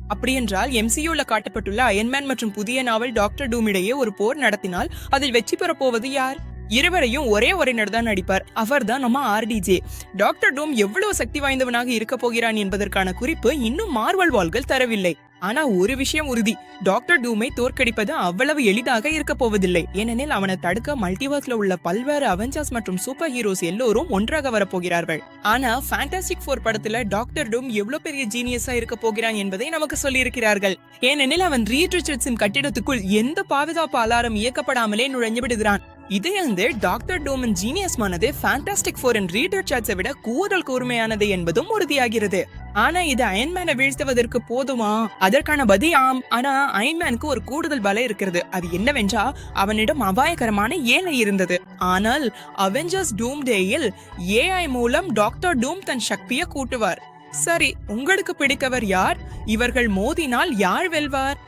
அப்படியென்றால் எம்சியூல காட்டப்பட்டுள்ள அயன்மேன் மற்றும் புதிய நாவல் டாக்டர் டூம் இடையே ஒரு போர் நடத்தினால் அதில் வெற்றி பெறப் போவது யார்? இருவரையும் ஒரே உரையினர் தான் நடிப்பார். அவர்தான் நம்ம ஆர்டிஜே. டாக்டர் டூம் எவ்வளவு சக்தி வாய்ந்தவனாக இருக்க போகிறான் என்பதற்கான குறிப்பு இன்னும் மார்வல் வால்கள் தரவில்லை. ஆனா ஒரு விஷயம் உறுதி, டாக்டர் டூமை தோற்கடிப்பது அவ்வளவு எளிதாக இருக்க போவதில்லை. ஏனெனில் அவனை தடுக்க மல்டிவர்ஸ்ல உள்ள பல்வேறு அவெஞ்சர்ஸ் மற்றும் சூப்பர் ஹீரோஸ் எல்லோரும் ஒன்றாக வரப்போகிறார்கள். ஆனா ஃபேண்டாஸ்டிக் 4 படத்துல டாக்டர் டூம் எவ்வளவு பெரிய ஜீனியஸா இருக்க போகிறான் என்பதை நமக்கு சொல்லி இருக்கிறார்கள். ஏனெனில் அவன் ரீட் ரிச்சர்ட்ஸின் கட்டிடத்துக்குள் எந்த பாதுகாப்பு அலாரம் இயக்கப்படாமலே நுழைஞ்சு விடுகிறான். இதே வந்து டாக்டர் டூமின் ஜீனியஸ் மனது ஃபேண்டாஸ்டிக் 4 ரீட் ரிச்சர்ட்ஸை விட கூடுதல் கூர்மையானது என்பதும் உறுதியாகிறது. ஆனா இது அயன்மேனை வீழ்த்துவதற்கு போதுமா? அதற்கான பதில் ஆம். ஆனா அயன்மேனுக்கு ஒரு கூடுதல் பலம் இருக்கிறது. அது என்னவென்றா, அவனிடம் அபாயகரமான ஏஐ இருந்தது. ஆனால் அவெஞ்சர்ஸ் டூம் டேயில் ஏஐ மூலம் டாக்டர் டூம் தன் சக்தியை கூட்டுவார். சரி, உங்களுக்கு பிடித்தவர் யார்? இவர்கள் மோதினால் யார் வெல்வார்?